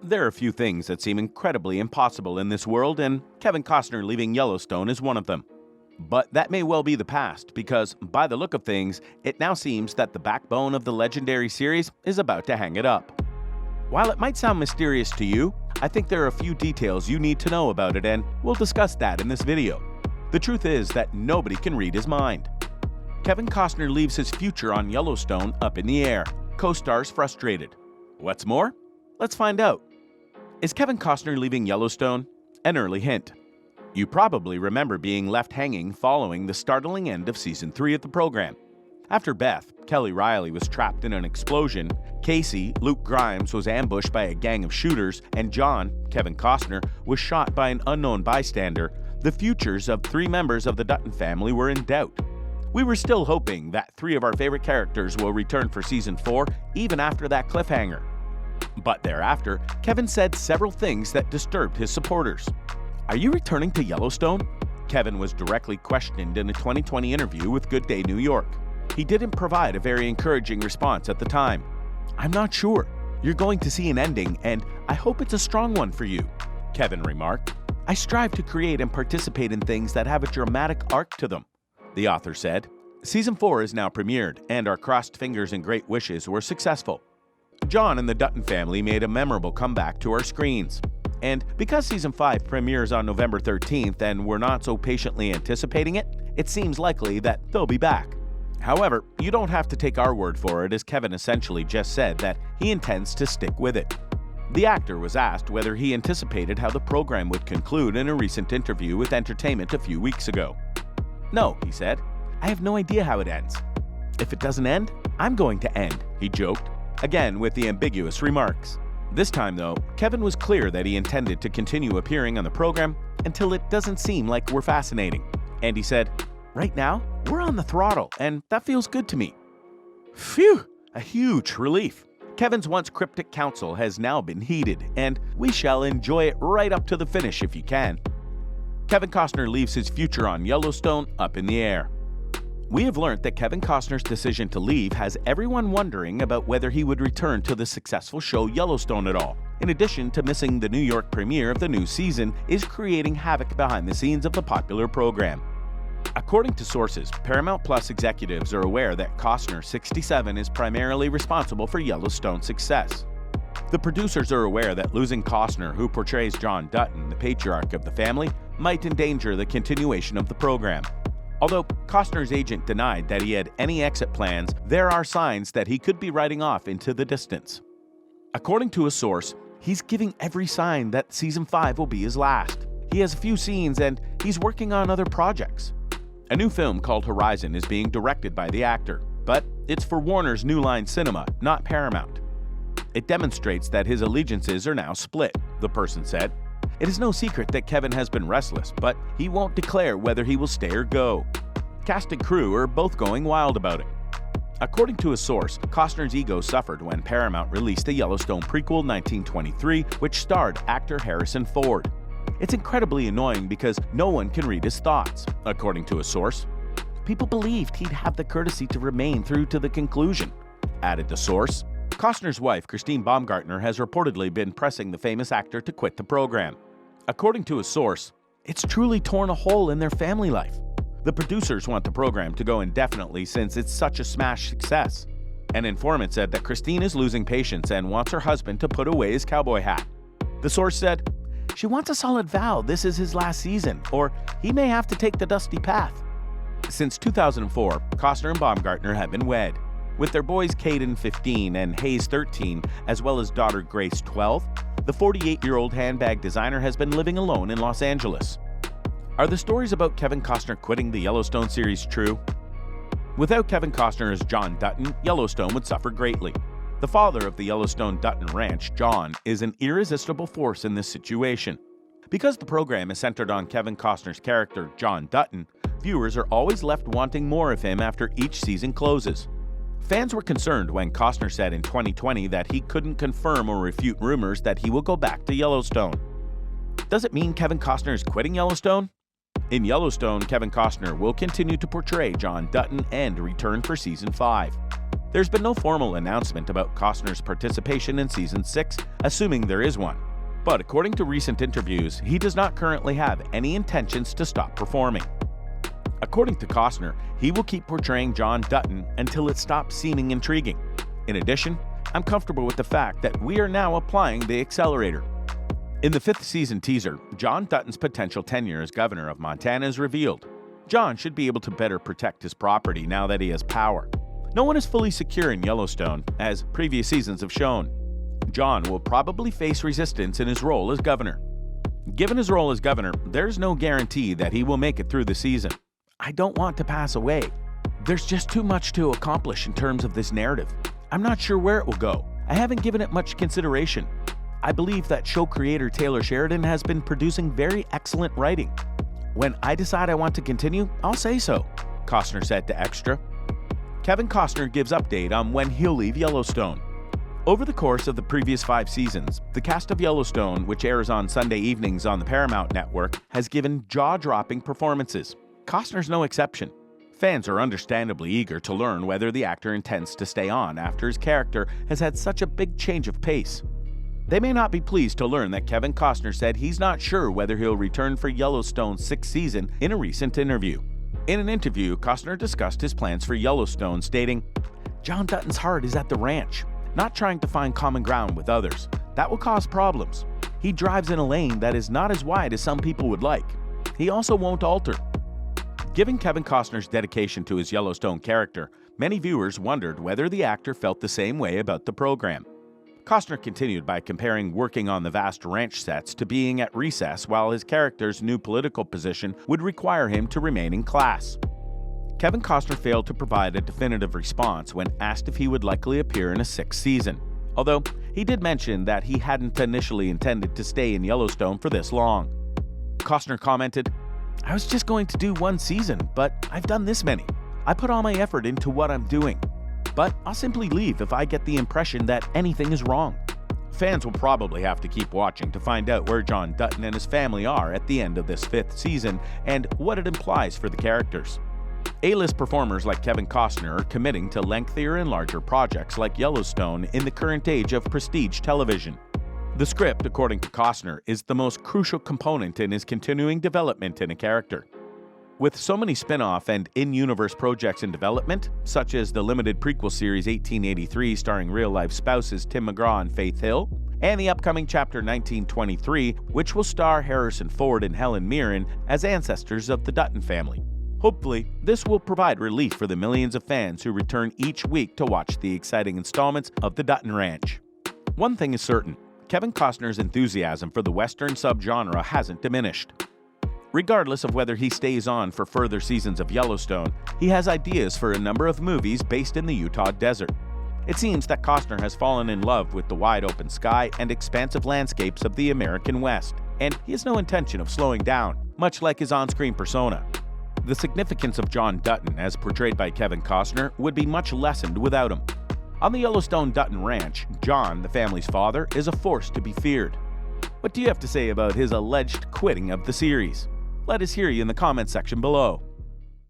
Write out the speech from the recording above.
There are a few things that seem incredibly impossible in this world, and Kevin Costner leaving Yellowstone is one of them. But that may well be the past, because by the look of things, it now seems that the backbone of the legendary series is about to hang it up. While it might sound mysterious to you, I think there are a few details you need to know about it, and we'll discuss that in this video. The truth is that nobody can read his mind. Kevin Costner leaves his future on Yellowstone up in the air. Co-stars frustrated. What's more? Let's find out. Is Kevin Costner leaving Yellowstone? An early hint. You probably remember being left hanging following the startling end of Season 3 of the program. After Beth, Kelly Riley, was trapped in an explosion, Casey, Luke Grimes, was ambushed by a gang of shooters, and John, Kevin Costner, was shot by an unknown bystander, the futures of 3 members of the Dutton family were in doubt. We were still hoping that 3 of our favorite characters will return for Season 4 even after that cliffhanger. But thereafter, Kevin said several things that disturbed his supporters. Are you returning to Yellowstone? Kevin was directly questioned in a 2020 interview with Good Day New York. He didn't provide a very encouraging response at the time. I'm not sure. You're going to see an ending, and I hope it's a strong one for you, Kevin remarked. I strive to create and participate in things that have a dramatic arc to them, the author said. Season 4 is now premiered, and our crossed fingers and great wishes were successful. John and the Dutton family made a memorable comeback to our screens. And because Season 5 premieres on November 13th and we're not so patiently anticipating it, it seems likely that they'll be back. However, you don't have to take our word for it, as Kevin essentially just said that he intends to stick with it. The actor was asked whether he anticipated how the program would conclude in a recent interview with Entertainment a few weeks ago. No, he said, I have no idea how it ends. If it doesn't end, I'm going to end, he joked, again with the ambiguous remarks. This time, though, Kevin was clear that he intended to continue appearing on the program until it doesn't seem like we're fascinating. And he said, right now, we're on the throttle, and that feels good to me. Phew, a huge relief. Kevin's once cryptic counsel has now been heeded, and we shall enjoy it right up to the finish if you can. Kevin Costner leaves his future on Yellowstone up in the air. We have learned that Kevin Costner's decision to leave has everyone wondering about whether he would return to the successful show Yellowstone at all. In addition to missing the New York premiere of the new season, is creating havoc behind the scenes of the popular program. According to sources, Paramount Plus executives are aware that Costner, 67, is primarily responsible for Yellowstone's success. The producers are aware that losing Costner, who portrays John Dutton, the patriarch of the family, might endanger the continuation of the program. Although Costner's agent denied that he had any exit plans, there are signs that he could be riding off into the distance. According to a source, he's giving every sign that Season 5 will be his last. He has a few scenes and he's working on other projects. A new film called Horizon is being directed by the actor, but it's for Warner's New Line Cinema, not Paramount. It demonstrates that his allegiances are now split, the person said. It is no secret that Kevin has been restless, but he won't declare whether he will stay or go. Cast and crew are both going wild about it. According to a source, Costner's ego suffered when Paramount released the Yellowstone prequel 1923, which starred actor Harrison Ford. It's incredibly annoying because no one can read his thoughts, according to a source. People believed he'd have the courtesy to remain through to the conclusion, added the source. Costner's wife, Christine Baumgartner, has reportedly been pressing the famous actor to quit the program. According to a source, it's truly torn a hole in their family life. The producers want the program to go indefinitely since it's such a smash success. An informant said that Christine is losing patience and wants her husband to put away his cowboy hat. The source said, she wants a solid vow this is his last season, or he may have to take the dusty path. Since 2004, Costner and Baumgartner have been wed. With their boys Caden, 15, and Hayes, 13, as well as daughter Grace, 12, the 48-year-old handbag designer has been living alone in Los Angeles. Are the stories about Kevin Costner quitting the Yellowstone series true? Without Kevin Costner as John Dutton, Yellowstone would suffer greatly. The father of the Yellowstone Dutton Ranch, John, is an irresistible force in this situation. Because the program is centered on Kevin Costner's character, John Dutton, viewers are always left wanting more of him after each season closes. Fans were concerned when Costner said in 2020 that he couldn't confirm or refute rumors that he will go back to Yellowstone. Does it mean Kevin Costner is quitting Yellowstone? In Yellowstone, Kevin Costner will continue to portray John Dutton and return for Season 5. There's been no formal announcement about Costner's participation in Season 6, assuming there is one. But according to recent interviews, he does not currently have any intentions to stop performing. According to Costner, he will keep portraying John Dutton until it stops seeming intriguing. In addition, I'm comfortable with the fact that we are now applying the accelerator. In the 5th season teaser, John Dutton's potential tenure as governor of Montana is revealed. John should be able to better protect his property now that he has power. No one is fully secure in Yellowstone, as previous seasons have shown. John will probably face resistance in his role as governor. Given his role as governor, there's no guarantee that he will make it through the season. I don't want to pass away. There's just too much to accomplish in terms of this narrative. I'm not sure where it will go. I haven't given it much consideration. I believe that show creator Taylor Sheridan has been producing very excellent writing. When I decide I want to continue, I'll say so, Costner said to Extra. Kevin Costner gives update on when he'll leave Yellowstone. Over the course of the previous 5 seasons, the cast of Yellowstone, which airs on Sunday evenings on the Paramount Network, has given jaw-dropping performances. Costner's no exception. Fans are understandably eager to learn whether the actor intends to stay on after his character has had such a big change of pace. They may not be pleased to learn that Kevin Costner said he's not sure whether he'll return for Yellowstone's 6th season in a recent interview. In an interview, Costner discussed his plans for Yellowstone, stating, "John Dutton's heart is at the ranch, not trying to find common ground with others. That will cause problems. He drives in a lane that is not as wide as some people would like. He also won't alter." Given Kevin Costner's dedication to his Yellowstone character, many viewers wondered whether the actor felt the same way about the program. Costner continued by comparing working on the vast ranch sets to being at recess while his character's new political position would require him to remain in class. Kevin Costner failed to provide a definitive response when asked if he would likely appear in a 6th season, although he did mention that he hadn't initially intended to stay in Yellowstone for this long. Costner commented, "I was just going to do 1 season, but I've done this many. I put all my effort into what I'm doing. But I'll simply leave if I get the impression that anything is wrong." Fans will probably have to keep watching to find out where John Dutton and his family are at the end of this 5th season and what it implies for the characters. A-list performers like Kevin Costner are committing to lengthier and larger projects like Yellowstone in the current age of prestige television. The script, according to Costner, is the most crucial component in his continuing development in a character. With so many spin-off and in-universe projects in development, such as the limited prequel series 1883 starring real-life spouses Tim McGraw and Faith Hill, and the upcoming chapter 1923, which will star Harrison Ford and Helen Mirren as ancestors of the Dutton family. Hopefully, this will provide relief for the millions of fans who return each week to watch the exciting installments of the Dutton Ranch. One thing is certain, Kevin Costner's enthusiasm for the Western subgenre hasn't diminished. Regardless of whether he stays on for further seasons of Yellowstone, he has ideas for a number of movies based in the Utah desert. It seems that Costner has fallen in love with the wide-open sky and expansive landscapes of the American West, and he has no intention of slowing down, much like his on-screen persona. The significance of John Dutton, as portrayed by Kevin Costner, would be much lessened without him. On the Yellowstone Dutton Ranch, John, the family's father, is a force to be feared. What do you have to say about his alleged quitting of the series? Let us hear you in the comments section below.